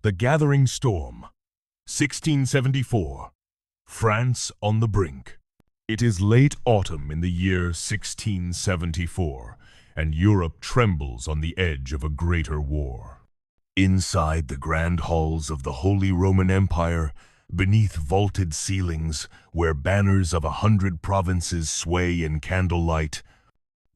The Gathering Storm, 1674. France on the brink. It is late autumn in the year 1674, and Europe trembles on the edge of a greater war. Inside the grand halls of the Holy Roman Empire, beneath vaulted ceilings, where banners of 100 provinces sway in candlelight,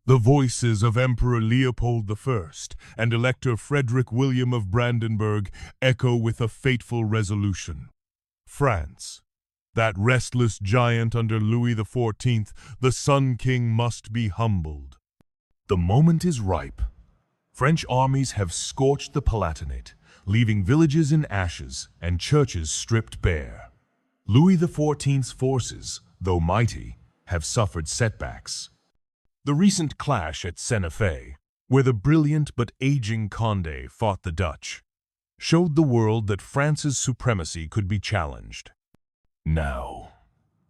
the voices of Emperor Leopold I and Elector Frederick William of Brandenburg echo with a fateful resolution. France, that restless giant under Louis XIV, the Sun King, must be humbled. The moment is ripe. French armies have scorched the Palatinate, leaving villages in ashes and churches stripped bare. Louis XIV's forces, though mighty, have suffered setbacks. The recent clash at Seneffe, where the brilliant but aging Condé fought the Dutch, showed the world that France's supremacy could be challenged. Now,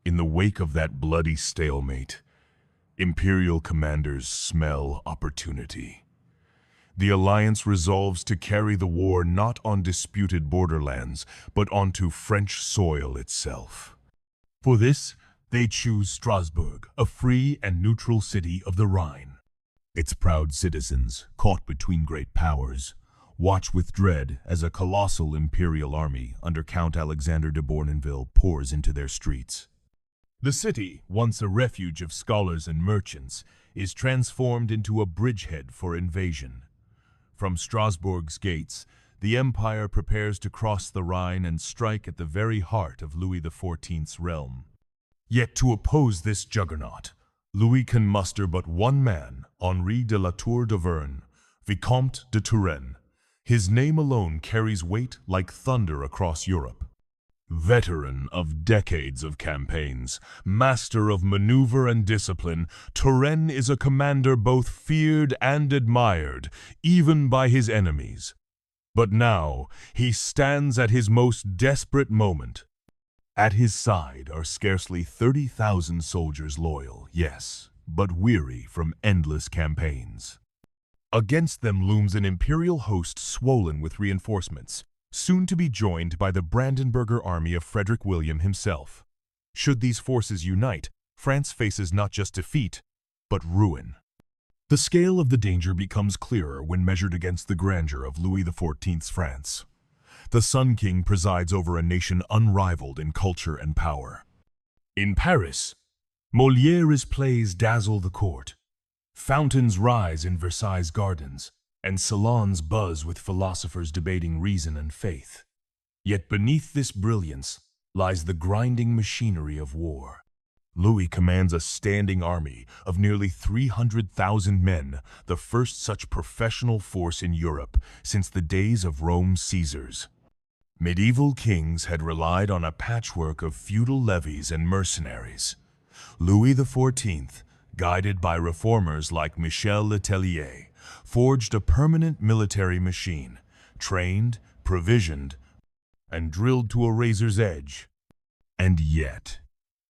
in the wake of that bloody stalemate, imperial commanders smell opportunity. The alliance resolves to carry the war not on disputed borderlands, but onto French soil itself. For this, they choose Strasbourg, a free and neutral city of the Rhine. Its proud citizens, caught between great powers, watch with dread as a colossal imperial army under Count Alexander de Bournonville pours into their streets. The city, once a refuge of scholars and merchants, is transformed into a bridgehead for invasion. From Strasbourg's gates, the empire prepares to cross the Rhine and strike at the very heart of Louis XIV's realm. Yet to oppose this juggernaut, Louis can muster but one man, Henri de la Tour d'Auvergne, Vicomte de Turenne. His name alone carries weight like thunder across Europe. Veteran of decades of campaigns, master of maneuver and discipline, Turenne is a commander both feared and admired, even by his enemies. But now, he stands at his most desperate moment. At his side are scarcely 30,000 soldiers loyal, yes, but weary from endless campaigns. Against them looms an imperial host swollen with reinforcements, soon to be joined by the Brandenburger army of Frederick William himself. Should these forces unite, France faces not just defeat, but ruin. The scale of the danger becomes clearer when measured against the grandeur of Louis XIV's France. The Sun King presides over a nation unrivaled in culture and power. In Paris, Molière's plays dazzle the court. Fountains rise in Versailles gardens, and salons buzz with philosophers debating reason and faith. Yet beneath this brilliance lies the grinding machinery of war. Louis commands a standing army of nearly 300,000 men, the first such professional force in Europe since the days of Rome's Caesars. Medieval kings had relied on a patchwork of feudal levies and mercenaries. Louis XIV, guided by reformers like Michel Le Tellier, forged a permanent military machine, trained, provisioned, and drilled to a razor's edge. And yet,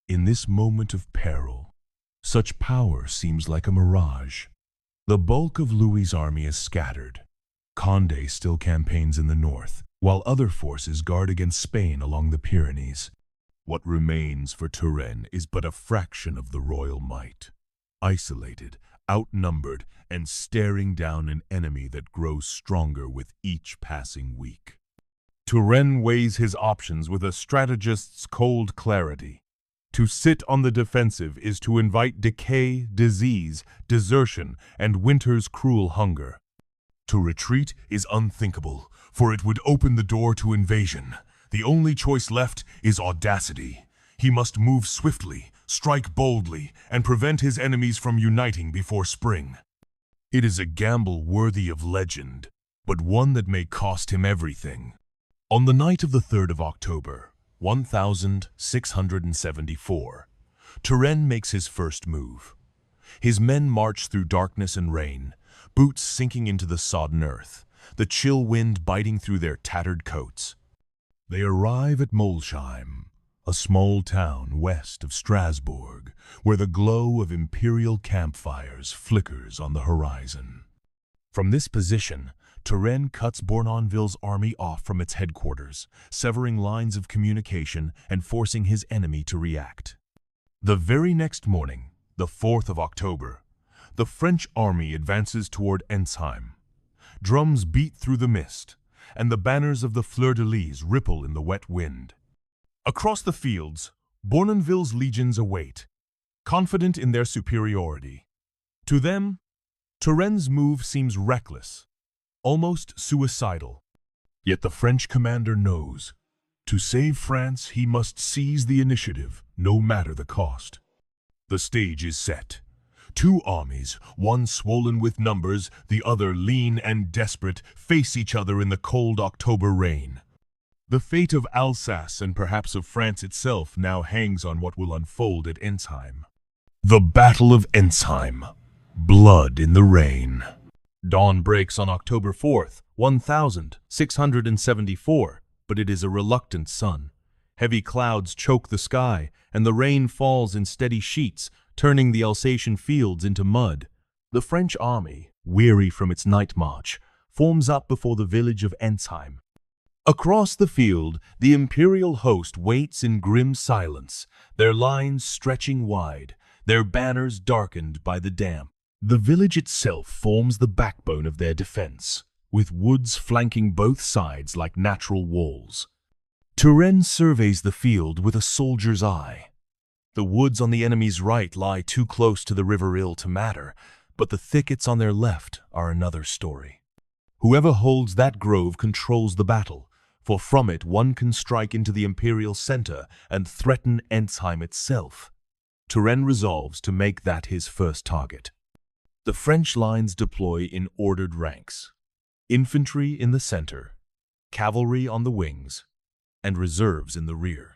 in this moment of peril, such power seems like a mirage. The bulk of Louis's army is scattered. Condé still campaigns in the north, while other forces guard against Spain along the Pyrenees. What remains for Turenne is but a fraction of the royal might. Isolated, outnumbered, and staring down an enemy that grows stronger with each passing week. Turenne weighs his options with a strategist's cold clarity. To sit on the defensive is to invite decay, disease, desertion, and winter's cruel hunger. To retreat is unthinkable, for it would open the door to invasion. The only choice left is audacity. He must move swiftly, strike boldly, and prevent his enemies from uniting before spring. It is a gamble worthy of legend, but one that may cost him everything. On the night of the 3rd of October, 1674, Turenne makes his first move. His men march through darkness and rain, boots sinking into the sodden earth, the chill wind biting through their tattered coats. They arrive at Mulhouse, a small town west of Strasbourg, where the glow of imperial campfires flickers on the horizon. From this position, Turenne cuts Bournonville's army off from its headquarters, severing lines of communication and forcing his enemy to react. The very next morning, the 4th of October, the French army advances toward Entzheim. Drums beat through the mist, and the banners of the fleur-de-lis ripple in the wet wind. Across the fields, Bournonville's legions await, confident in their superiority. To them, Turenne's move seems reckless, almost suicidal. Yet the French commander knows, to save France he must seize the initiative, no matter the cost. The stage is set. Two armies, one swollen with numbers, the other lean and desperate, face each other in the cold October rain. The fate of Alsace and perhaps of France itself now hangs on what will unfold at Entzheim. The Battle of Entzheim. Blood in the rain. Dawn breaks on October 4th, 1674, but it is a reluctant sun. Heavy clouds choke the sky, and the rain falls in steady sheets, turning the Alsatian fields into mud. The French army, weary from its night march, forms up before the village of Entzheim. Across the field, the imperial host waits in grim silence, their lines stretching wide, their banners darkened by the damp. The village itself forms the backbone of their defense, with woods flanking both sides like natural walls. Turenne surveys the field with a soldier's eye. The woods on the enemy's right lie too close to the River Ill to matter, but the thickets on their left are another story. Whoever holds that grove controls the battle, for from it one can strike into the imperial center and threaten Entzheim itself. Turenne resolves to make that his first target. The French lines deploy in ordered ranks. Infantry in the center, cavalry on the wings, and reserves in the rear.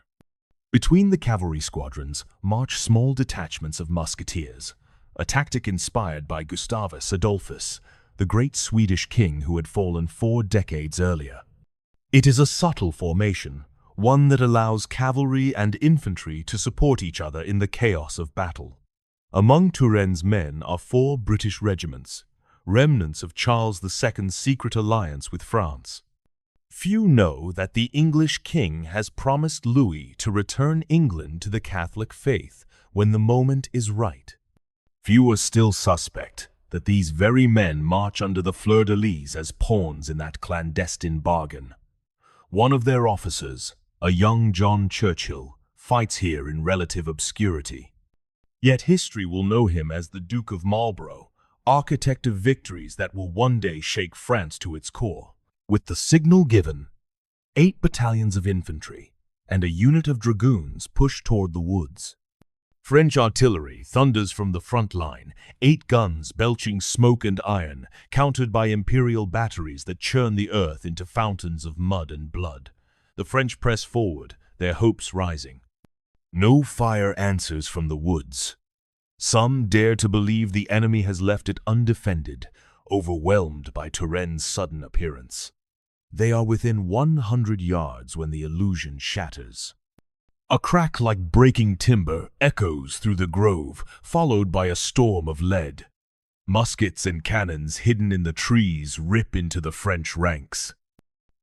Between the cavalry squadrons march small detachments of musketeers, a tactic inspired by Gustavus Adolphus, the great Swedish king who had fallen 4 decades earlier. It is a subtle formation, one that allows cavalry and infantry to support each other in the chaos of battle. Among Turenne's men are 4 British regiments, remnants of Charles II's secret alliance with France. Few know that the English king has promised Louis to return England to the Catholic faith when the moment is right. Fewer still suspect that these very men march under the fleur-de-lis as pawns in that clandestine bargain. One of their officers, a young John Churchill, fights here in relative obscurity. Yet history will know him as the Duke of Marlborough, architect of victories that will one day shake France to its core. With the signal given, 8 battalions of infantry and a unit of dragoons push toward the woods. French artillery thunders from the front line, 8 guns belching smoke and iron, countered by imperial batteries that churn the earth into fountains of mud and blood. The French press forward, their hopes rising. No fire answers from the woods. Some dare to believe the enemy has left it undefended, overwhelmed by Turenne's sudden appearance. They are within 100 yards when the illusion shatters. A crack like breaking timber echoes through the grove, followed by a storm of lead. Muskets and cannons hidden in the trees rip into the French ranks.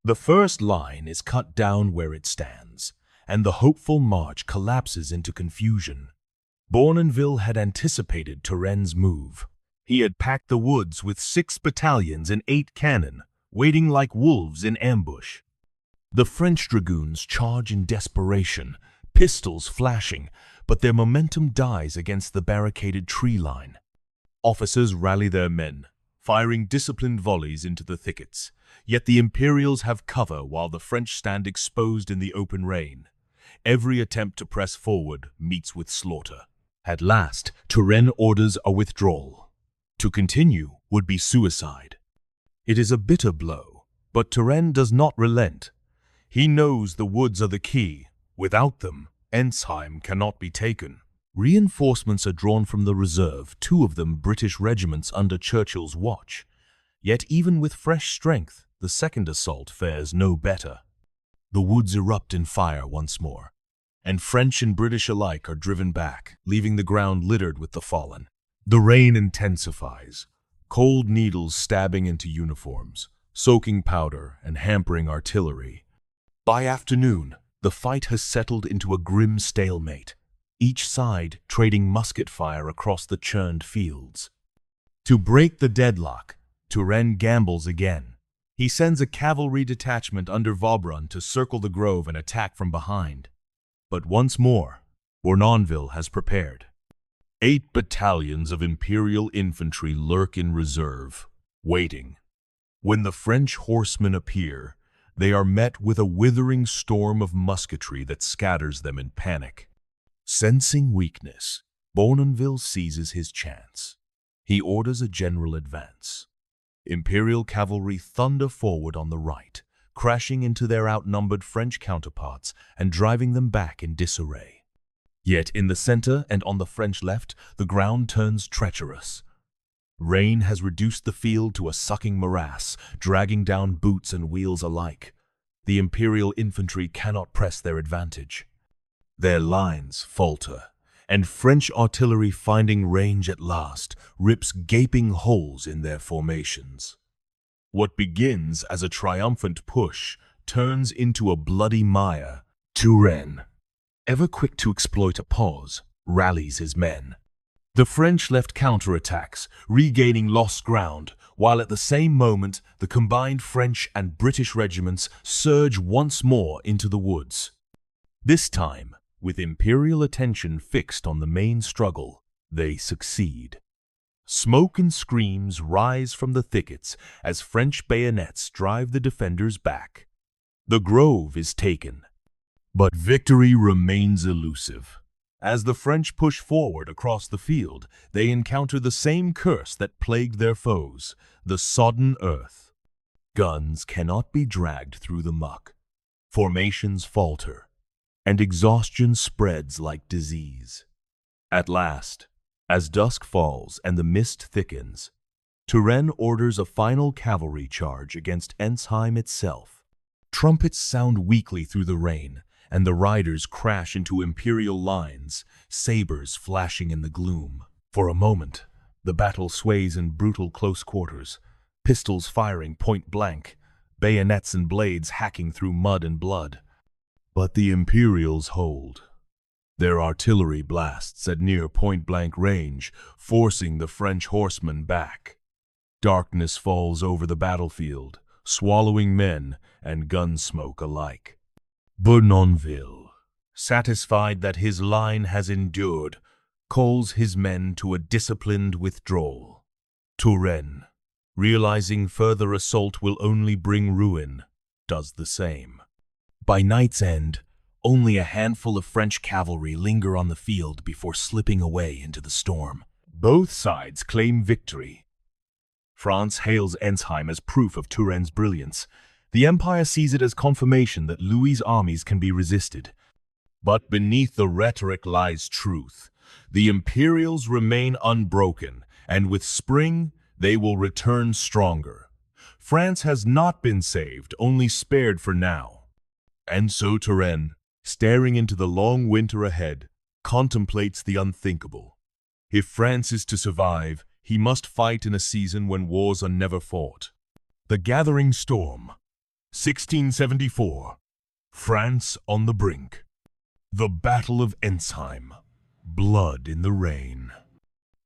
The first line is cut down where it stands, and the hopeful march collapses into confusion. Bournonville had anticipated Turenne's move. He had packed the woods with 6 battalions and 8 cannon, waiting like wolves in ambush. The French dragoons charge in desperation, pistols flashing, but their momentum dies against the barricaded tree line. Officers rally their men, firing disciplined volleys into the thickets, yet the Imperials have cover while the French stand exposed in the open rain. Every attempt to press forward meets with slaughter. At last, Turenne orders a withdrawal. To continue would be suicide. It is a bitter blow, but Turenne does not relent. He knows the woods are the key. Without them, Entzheim cannot be taken. Reinforcements are drawn from the reserve, 2 of them British regiments under Churchill's watch. Yet even with fresh strength, the second assault fares no better. The woods erupt in fire once more, and French and British alike are driven back, leaving the ground littered with the fallen. The rain intensifies, cold needles stabbing into uniforms, soaking powder and hampering artillery. By afternoon, the fight has settled into a grim stalemate, each side trading musket fire across the churned fields. To break the deadlock, Turenne gambles again. He sends a cavalry detachment under Vaubrun to circle the grove and attack from behind. But once more, Bournonville has prepared. 8 battalions of Imperial infantry lurk in reserve, waiting. When the French horsemen appear, they are met with a withering storm of musketry that scatters them in panic. Sensing weakness, Bournonville seizes his chance. He orders a general advance. Imperial cavalry thunder forward on the right, crashing into their outnumbered French counterparts and driving them back in disarray. Yet in the center and on the French left, the ground turns treacherous. Rain has reduced the field to a sucking morass, dragging down boots and wheels alike. The Imperial infantry cannot press their advantage. Their lines falter, and French artillery, finding range at last, rips gaping holes in their formations. What begins as a triumphant push turns into a bloody mire. Turenne, ever quick to exploit a pause, rallies his men. The French left counterattacks, regaining lost ground, while at the same moment the combined French and British regiments surge once more into the woods. This time, with Imperial attention fixed on the main struggle, they succeed. Smoke and screams rise from the thickets as French bayonets drive the defenders back. The grove is taken, but victory remains elusive. As the French push forward across the field, they encounter the same curse that plagued their foes, the sodden earth. Guns cannot be dragged through the muck. Formations falter, and exhaustion spreads like disease. At last, as dusk falls and the mist thickens, Turenne orders a final cavalry charge against Entzheim itself. Trumpets sound weakly through the rain, and the riders crash into Imperial lines, sabers flashing in the gloom. For a moment, the battle sways in brutal close quarters, pistols firing point blank, bayonets and blades hacking through mud and blood. But the Imperials hold. Their artillery blasts at near point-blank range, forcing the French horsemen back. Darkness falls over the battlefield, swallowing men and gun smoke alike. Bournonville, satisfied that his line has endured, calls his men to a disciplined withdrawal. Turenne, realizing further assault will only bring ruin, does the same. By night's end, only a handful of French cavalry linger on the field before slipping away into the storm. Both sides claim victory. France hails Entzheim as proof of Turenne's brilliance. The Empire sees it as confirmation that Louis's armies can be resisted. But beneath the rhetoric lies truth. The Imperials remain unbroken, and with spring, they will return stronger. France has not been saved, only spared for now. And so Turenne, staring into the long winter ahead, contemplates the unthinkable. If France is to survive, he must fight in a season when wars are never fought. The Gathering Storm, 1674. France on the brink. The Battle of Entzheim. Blood in the rain.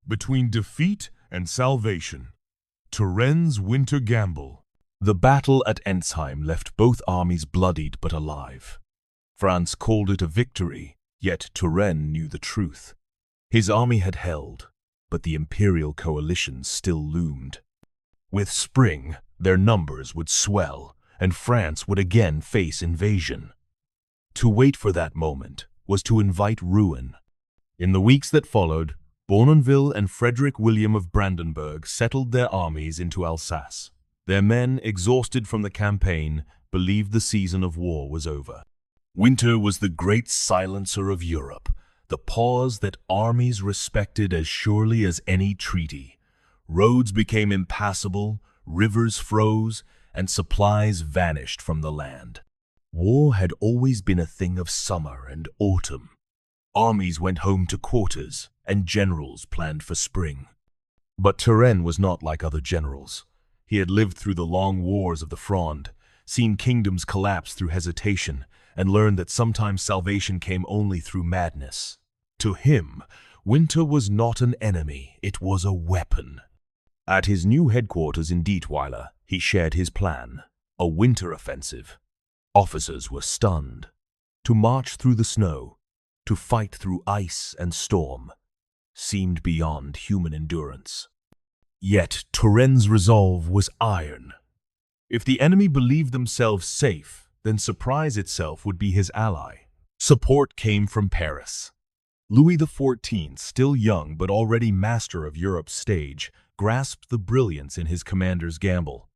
Between defeat and salvation, Turenne's winter gamble. The battle at Entzheim left both armies bloodied but alive. France called it a victory, yet Turenne knew the truth. His army had held, but the Imperial coalition still loomed. With spring, their numbers would swell, and France would again face invasion. To wait for that moment was to invite ruin. In the weeks that followed, Bournonville and Frederick William of Brandenburg settled their armies into Alsace. Their men, exhausted from the campaign, believed the season of war was over. Winter was the great silencer of Europe, the pause that armies respected as surely as any treaty. Roads became impassable, rivers froze, and supplies vanished from the land. War had always been a thing of summer and autumn. Armies went home to quarters, and generals planned for spring. But Turenne was not like other generals. He had lived through the long wars of the Fronde, seen kingdoms collapse through hesitation, and learned that sometimes salvation came only through madness. To him, winter was not an enemy, it was a weapon. At his new headquarters in Dietweiler, he shared his plan, a winter offensive. Officers were stunned. To march through the snow, to fight through ice and storm, seemed beyond human endurance. Yet Turenne's resolve was iron. If the enemy believed themselves safe, then surprise itself would be his ally. Support came from Paris. Louis XIV, still young but already master of Europe's stage, grasped the brilliance in his commander's gamble.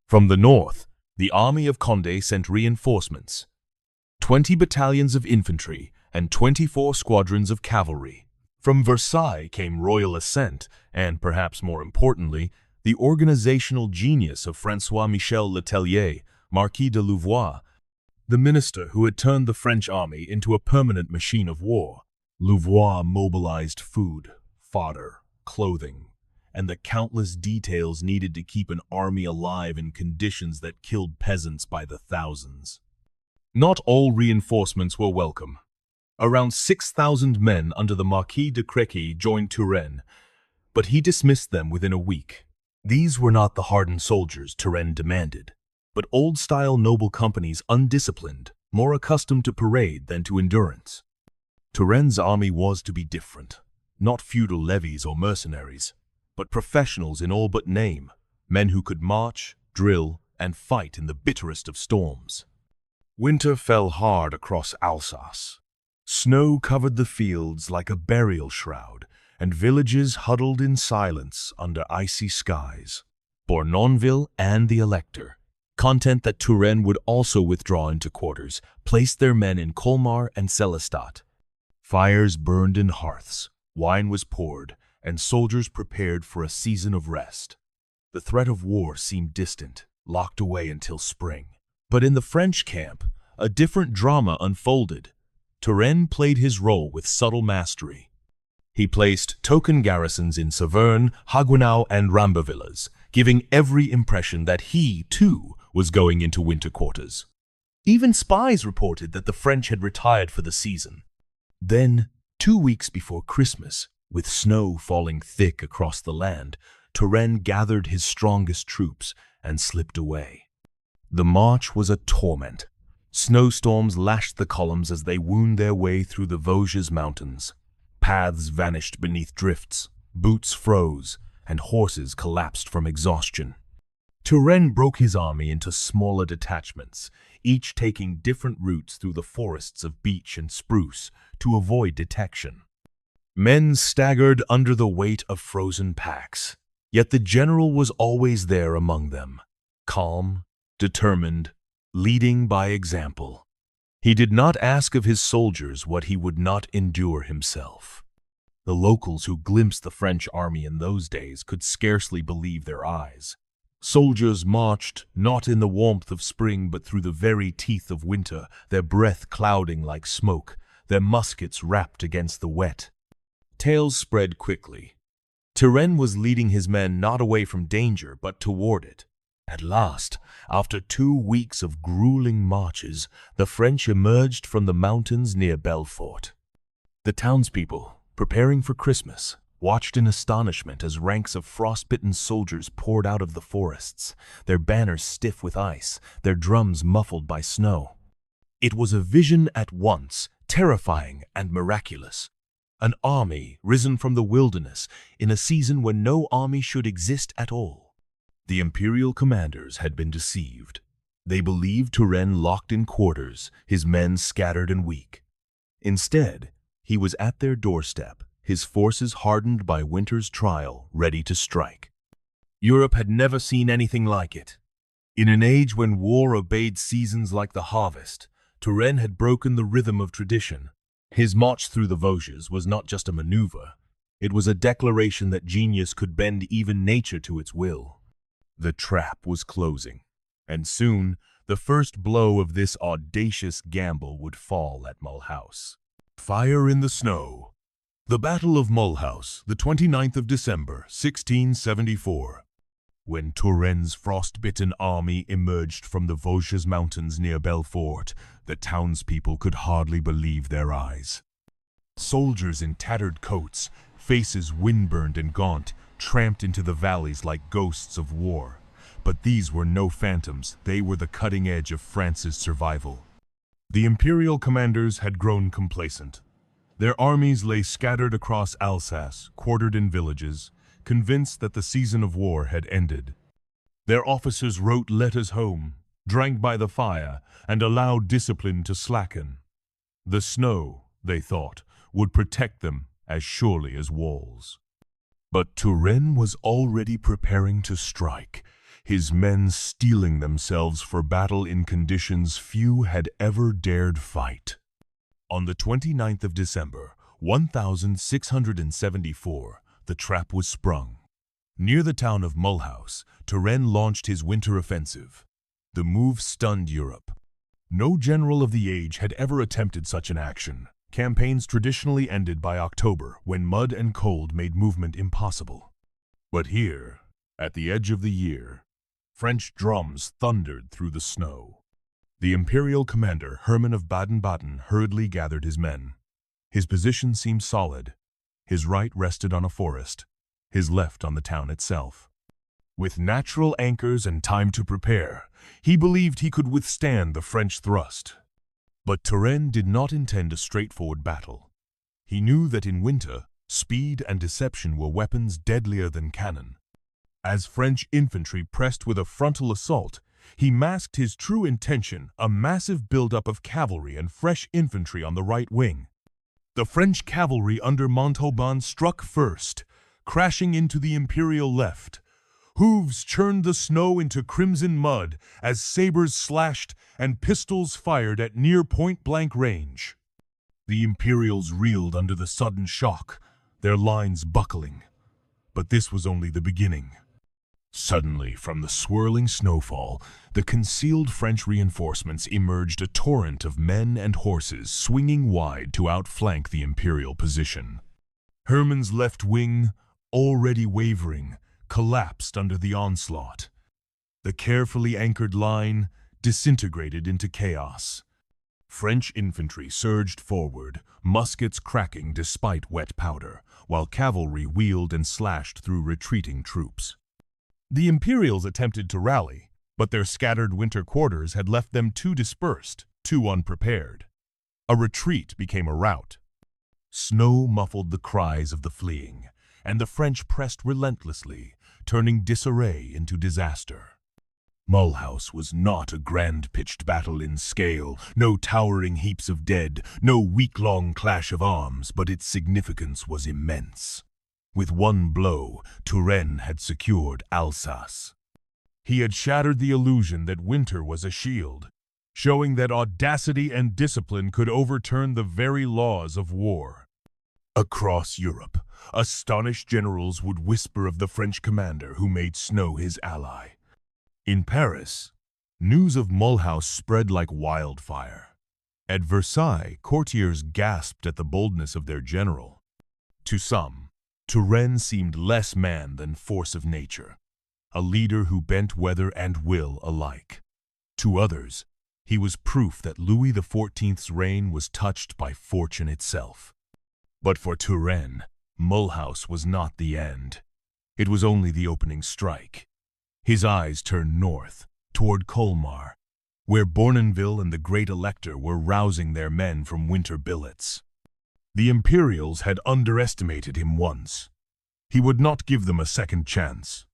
From the north, the army of Condé sent reinforcements, 20 battalions of infantry and 24 squadrons of cavalry. From Versailles came royal assent and, perhaps more importantly, the organizational genius of François-Michel Letellier, Marquis de Louvois, the minister who had turned the French army into a permanent machine of war. Louvois mobilized food, fodder, clothing, and the countless details needed to keep an army alive in conditions that killed peasants by the thousands. Not all reinforcements were welcome. Around 6,000 men under the Marquis de Crequi joined Turenne, but he dismissed them within a week. These were not the hardened soldiers Turenne demanded, but old-style noble companies undisciplined, more accustomed to parade than to endurance. Turenne's army was to be different, not feudal levies or mercenaries, but professionals in all but name, men who could march, drill, and fight in the bitterest of storms. Winter fell hard across Alsace. Snow covered the fields like a burial shroud, and villages huddled in silence under icy skies. Bournonville and the Elector, content that Turenne would also withdraw into quarters, placed their men in Colmar and Sélestat. Fires burned in hearths, wine was poured, and soldiers prepared for a season of rest. The threat of war seemed distant, locked away until spring. But in the French camp, a different drama unfolded. Turenne played his role with subtle mastery. He placed token garrisons in Saverne, Haguenau, and Rambavillas, giving every impression that he, too, was going into winter quarters. Even spies reported that the French had retired for the season. Then, 2 weeks before Christmas, with snow falling thick across the land, Turenne gathered his strongest troops and slipped away. The march was a torment. Snowstorms lashed the columns as they wound their way through the Vosges mountains. Paths vanished beneath drifts, boots froze, and horses collapsed from exhaustion. Turenne broke his army into smaller detachments, each taking different routes through the forests of beech and spruce to avoid detection. Men staggered under the weight of frozen packs, yet the general was always there among them, calm, determined, leading by example. He did not ask of his soldiers what he would not endure himself. The locals who glimpsed the French army in those days could scarcely believe their eyes. Soldiers marched not in the warmth of spring but through the very teeth of winter, their breath clouding like smoke, their muskets wrapped against the wet. Tales spread quickly. Turenne was leading his men not away from danger but toward it. At last, after 2 weeks of grueling marches, the French emerged from the mountains near Belfort. The townspeople, preparing for Christmas, watched in astonishment as ranks of frostbitten soldiers poured out of the forests, their banners stiff with ice, their drums muffled by snow. It was a vision at once terrifying and miraculous. An army risen from the wilderness in a season when no army should exist at all. The imperial commanders had been deceived. They believed Turenne locked in quarters, his men scattered and weak. Instead, he was at their doorstep, his forces hardened by winter's trial, ready to strike. Europe had never seen anything like it. In an age when war obeyed seasons like the harvest, Turenne had broken the rhythm of tradition. His march through the Vosges was not just a maneuver. It was a declaration that genius could bend even nature to its will. The trap was closing, and soon the first blow of this audacious gamble would fall at Mulhouse. Fire in the snow. The Battle of Mulhouse, the 29th of December, 1674. When Turenne's frostbitten army emerged from the Vosges mountains near Belfort, the townspeople could hardly believe their eyes. Soldiers in tattered coats, faces windburned and gaunt, tramped into the valleys like ghosts of war. But these were no phantoms, they were the cutting edge of France's survival. The imperial commanders had grown complacent. Their armies lay scattered across Alsace, quartered in villages, convinced that the season of war had ended. Their officers wrote letters home, drank by the fire, and allowed discipline to slacken. The snow, they thought, would protect them as surely as walls. But Turenne was already preparing to strike, his men steeling themselves for battle in conditions few had ever dared fight. On the 29th of December, 1674, the trap was sprung. Near the town of Mulhouse, Turenne launched his winter offensive. The move stunned Europe. No general of the age had ever attempted such an action. Campaigns traditionally ended by October, when mud and cold made movement impossible. But here, at the edge of the year, French drums thundered through the snow. The imperial commander, Hermann of Baden-Baden, hurriedly gathered his men. His position seemed solid. His right rested on a forest, his left on the town itself. With natural anchors and time to prepare, he believed he could withstand the French thrust. But Turenne did not intend a straightforward battle. He knew that in winter, speed and deception were weapons deadlier than cannon. As French infantry pressed with a frontal assault, he masked his true intention, a massive buildup of cavalry and fresh infantry on the right wing. The French cavalry under Montauban struck first, crashing into the imperial left. Hooves churned the snow into crimson mud as sabers slashed and pistols fired at near point-blank range. The Imperials reeled under the sudden shock, their lines buckling. But this was only the beginning. Suddenly, from the swirling snowfall, the concealed French reinforcements emerged, a torrent of men and horses swinging wide to outflank the Imperial position. Hermann's left wing, already wavering, collapsed under the onslaught. The carefully anchored line disintegrated into chaos. French infantry surged forward, muskets cracking despite wet powder, while cavalry wheeled and slashed through retreating troops. The Imperials attempted to rally, but their scattered winter quarters had left them too dispersed, too unprepared. A retreat became a rout. Snow muffled the cries of the fleeing, and the French pressed relentlessly, turning disarray into disaster. Mulhouse was not a grand-pitched battle in scale, no towering heaps of dead, no week-long clash of arms, but its significance was immense. With one blow, Turenne had secured Alsace. He had shattered the illusion that winter was a shield, showing that audacity and discipline could overturn the very laws of war. Across Europe, astonished generals would whisper of the French commander who made snow his ally. In Paris, news of Mulhouse spread like wildfire. At Versailles, courtiers gasped at the boldness of their general. To some, Turenne seemed less man than force of nature, a leader who bent weather and will alike. To others, he was proof that Louis XIV's reign was touched by fortune itself. But for Turenne, Mulhouse was not the end. It was only the opening strike. His eyes turned north, toward Colmar, where Bournonville and the great elector were rousing their men from winter billets. The Imperials had underestimated him once. He would not give them a second chance.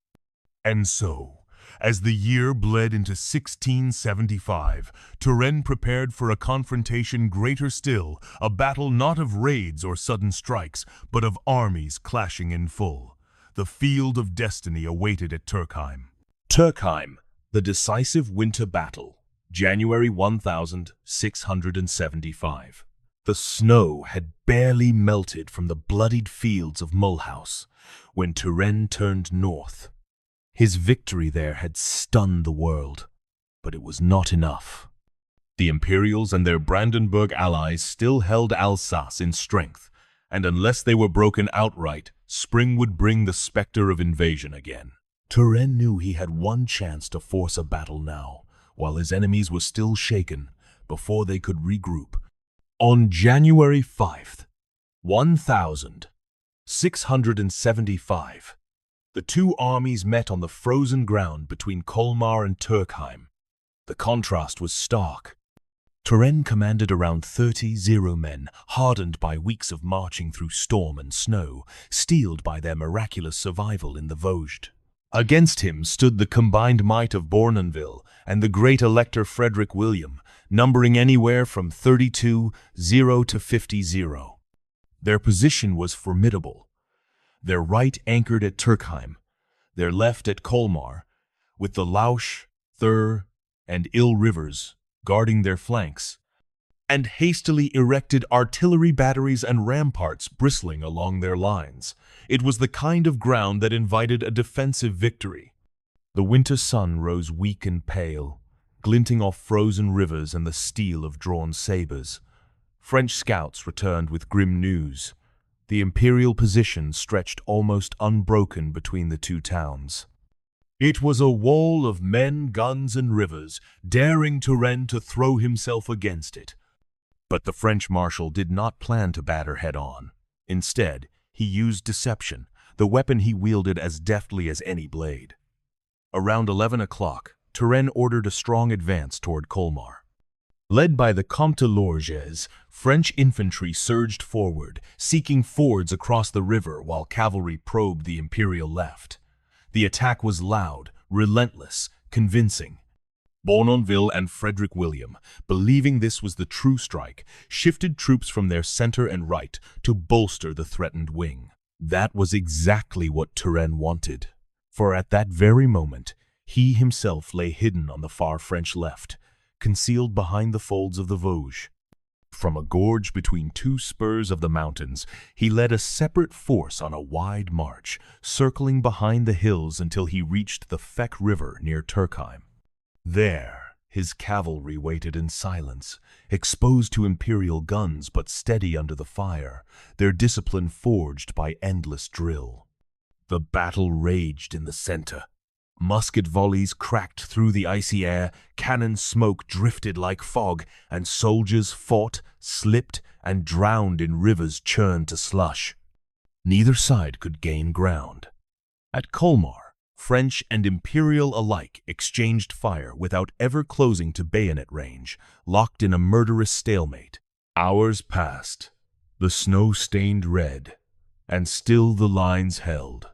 And so, as the year bled into 1675, Turenne prepared for a confrontation greater still, a battle not of raids or sudden strikes, but of armies clashing in full. The field of destiny awaited at Turckheim. Turckheim, the decisive winter battle, January 1675. The snow had barely melted from the bloodied fields of Mulhouse when Turenne turned north. His victory there had stunned the world, but it was not enough. The Imperials and their Brandenburg allies still held Alsace in strength, and unless they were broken outright, spring would bring the specter of invasion again. Turenne knew he had one chance to force a battle now, while his enemies were still shaken, before they could regroup. On January 5th, 1675, the two armies met on the frozen ground between Colmar and Turckheim. The contrast was stark. Turenne commanded around 30 men, hardened by weeks of marching through storm and snow, steeled by their miraculous survival in the Vosges. Against him stood the combined might of Bournonville and the great Elector Frederick William, numbering anywhere from 32 to 50. Their position was formidable. Their right anchored at Turckheim, their left at Colmar, with the Lausch, Thur, and Ill rivers guarding their flanks, and hastily erected artillery batteries and ramparts bristling along their lines. It was the kind of ground that invited a defensive victory. The winter sun rose weak and pale, glinting off frozen rivers and the steel of drawn sabers. French scouts returned with grim news. The imperial position stretched almost unbroken between the two towns. It was a wall of men, guns, and rivers, daring Turenne to throw himself against it. But the French marshal did not plan to batter head-on. Instead, he used deception, the weapon he wielded as deftly as any blade. Around 11 o'clock, Turenne ordered a strong advance toward Colmar. Led by the Comte de Lorges, French infantry surged forward, seeking fords across the river while cavalry probed the imperial left. The attack was loud, relentless, convincing. Bournonville and Frederick William, believing this was the true strike, shifted troops from their center and right to bolster the threatened wing. That was exactly what Turenne wanted, for at that very moment, he himself lay hidden on the far French left, concealed behind the folds of the Vosges. From a gorge between two spurs of the mountains, he led a separate force on a wide march, circling behind the hills until he reached the Fech River near Turckheim. There, his cavalry waited in silence, exposed to imperial guns but steady under the fire, their discipline forged by endless drill. The battle raged in the center. Musket volleys cracked through the icy air, cannon smoke drifted like fog, and soldiers fought, slipped, and drowned in rivers churned to slush. Neither side could gain ground. At Colmar, French and Imperial alike exchanged fire without ever closing to bayonet range, locked in a murderous stalemate. Hours passed, the snow stained red, and still the lines held.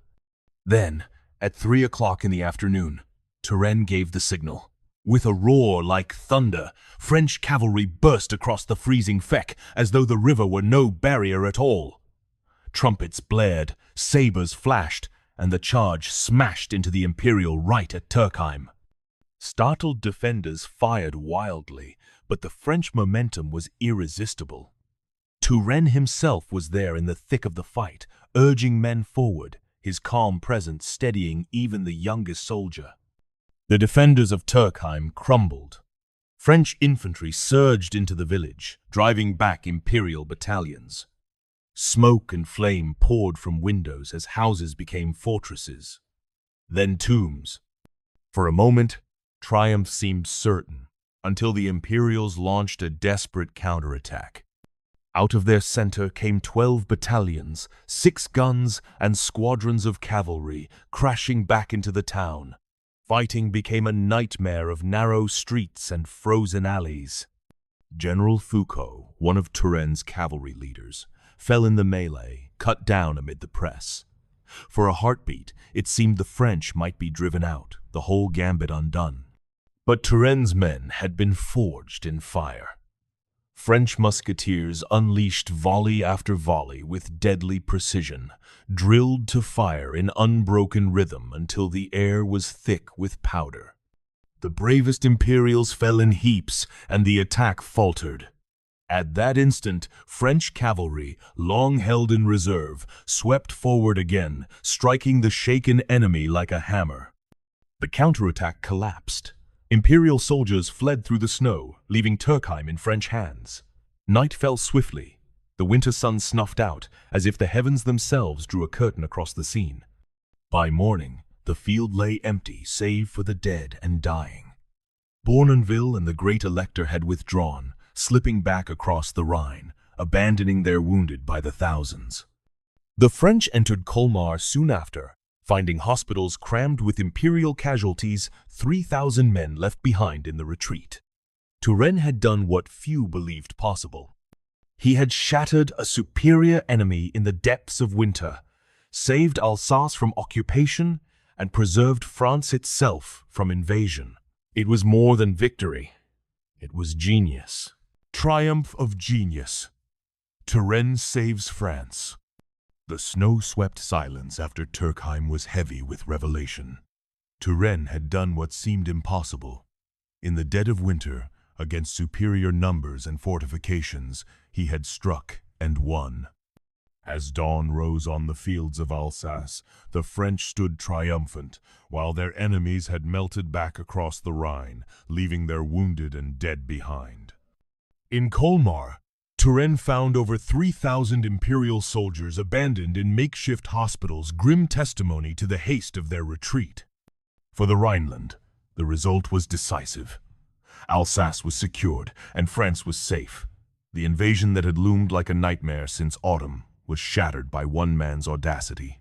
Then, at 3 o'clock in the afternoon, Turenne gave the signal. With a roar like thunder, French cavalry burst across the freezing Fech as though the river were no barrier at all. Trumpets blared, sabers flashed, and the charge smashed into the imperial right at Turckheim. Startled defenders fired wildly, but the French momentum was irresistible. Turenne himself was there in the thick of the fight, urging men forward, his calm presence steadying even the youngest soldier. The defenders of Turckheim crumbled. French infantry surged into the village, driving back imperial battalions. Smoke and flame poured from windows as houses became fortresses, then tombs. For a moment, triumph seemed certain, until the Imperials launched a desperate counterattack. Out of their center came 12 battalions, 6 guns, and squadrons of cavalry, crashing back into the town. Fighting became a nightmare of narrow streets and frozen alleys. General Foucault, one of Turenne's cavalry leaders, fell in the melee, cut down amid the press. For a heartbeat, it seemed the French might be driven out, the whole gambit undone. But Turenne's men had been forged in fire. French musketeers unleashed volley after volley with deadly precision, drilled to fire in unbroken rhythm until the air was thick with powder. The bravest Imperials fell in heaps, and the attack faltered. At that instant, French cavalry, long held in reserve, swept forward again, striking the shaken enemy like a hammer. The counterattack collapsed. Imperial soldiers fled through the snow, leaving Turckheim in French hands. Night fell swiftly. The winter sun snuffed out, as if the heavens themselves drew a curtain across the scene. By morning, the the field lay empty save for the dead and dying. Bournonville and the great elector had withdrawn, slipping back across the Rhine, abandoning their wounded by the thousands. The French entered Colmar soon after, finding hospitals crammed with imperial casualties, 3,000 men left behind in the retreat. Turenne had done what few believed possible. He had shattered a superior enemy in the depths of winter, saved Alsace from occupation, and preserved France itself from invasion. It was more than victory. It was genius. Triumph of genius. Turenne saves France. The snow-swept silence after Turckheim was heavy with revelation. Turenne had done what seemed impossible. In the dead of winter, against superior numbers and fortifications, he had struck and won. As dawn rose on the fields of Alsace, the French stood triumphant, while their enemies had melted back across the Rhine, leaving their wounded and dead behind. In Colmar, Turenne found over 3,000 imperial soldiers abandoned in makeshift hospitals, grim testimony to the haste of their retreat. For the Rhineland, the result was decisive. Alsace was secured, and France was safe. The invasion that had loomed like a nightmare since autumn was shattered by one man's audacity.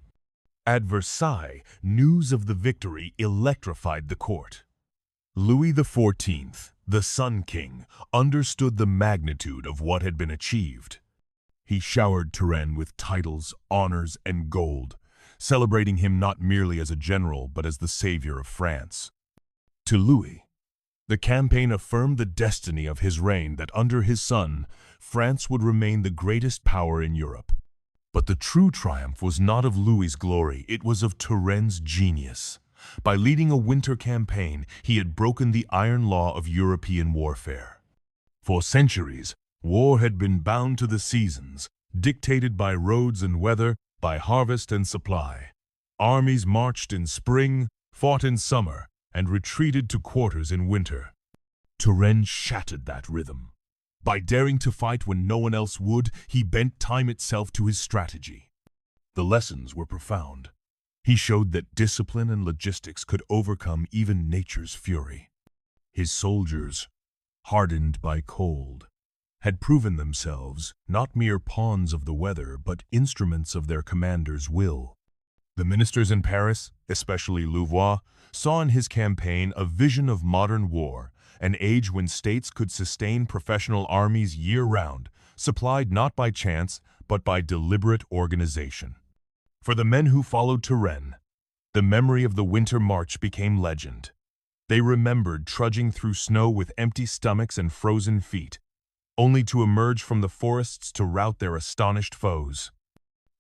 At Versailles, news of the victory electrified the court. Louis XIV, the Sun King, understood the magnitude of what had been achieved. He showered Turenne with titles, honors, and gold, celebrating him not merely as a general but as the savior of France. To Louis, the campaign affirmed the destiny of his reign, that under his son, France would remain the greatest power in Europe. But the true triumph was not of Louis's glory, it was of Turenne's genius. By leading a winter campaign, he had broken the iron law of European warfare. For centuries, war had been bound to the seasons, dictated by roads and weather, by harvest and supply. Armies marched in spring, fought in summer, and retreated to quarters in winter. Turenne shattered that rhythm. By daring to fight when no one else would, he bent time itself to his strategy. The lessons were profound. He showed that discipline and logistics could overcome even nature's fury. His soldiers, hardened by cold, had proven themselves not mere pawns of the weather, but instruments of their commander's will. The ministers in Paris, especially Louvois, saw in his campaign a vision of modern war, an age when states could sustain professional armies year-round, supplied not by chance, but by deliberate organization. For the men who followed Turenne, the memory of the winter march became legend. They remembered trudging through snow with empty stomachs and frozen feet, only to emerge from the forests to rout their astonished foes.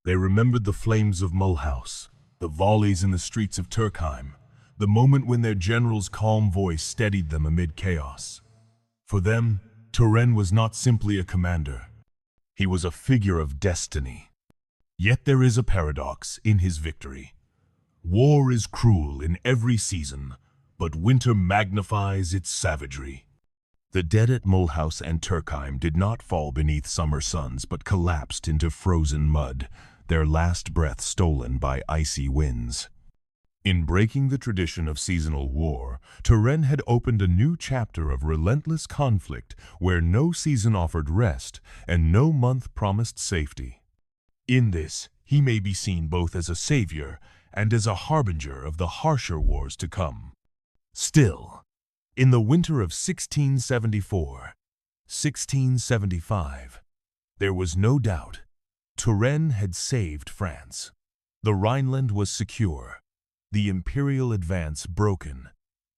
They remembered the flames of Mulhouse, the volleys in the streets of Turckheim, the moment when their general's calm voice steadied them amid chaos. For them, Turenne was not simply a commander. He was a figure of destiny. Yet there is a paradox in his victory. War is cruel in every season, but winter magnifies its savagery. The dead at Mulhouse and Turckheim did not fall beneath summer suns, but collapsed into frozen mud, their last breath stolen by icy winds. In breaking the tradition of seasonal war, Turenne had opened a new chapter of relentless conflict where no season offered rest and no month promised safety. In this, he may be seen both as a savior and as a harbinger of the harsher wars to come. Still, in the winter of 1674-1675, there was no doubt Turenne had saved France. The Rhineland was secure, the imperial advance broken,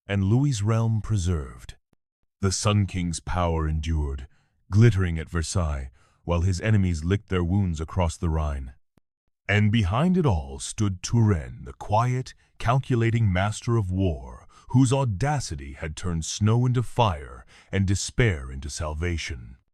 and Louis's realm preserved. The Sun King's power endured, glittering at Versailles, while his enemies licked their wounds across the Rhine. And behind it all stood Turenne, the quiet, calculating master of war, whose audacity had turned snow into fire and despair into salvation.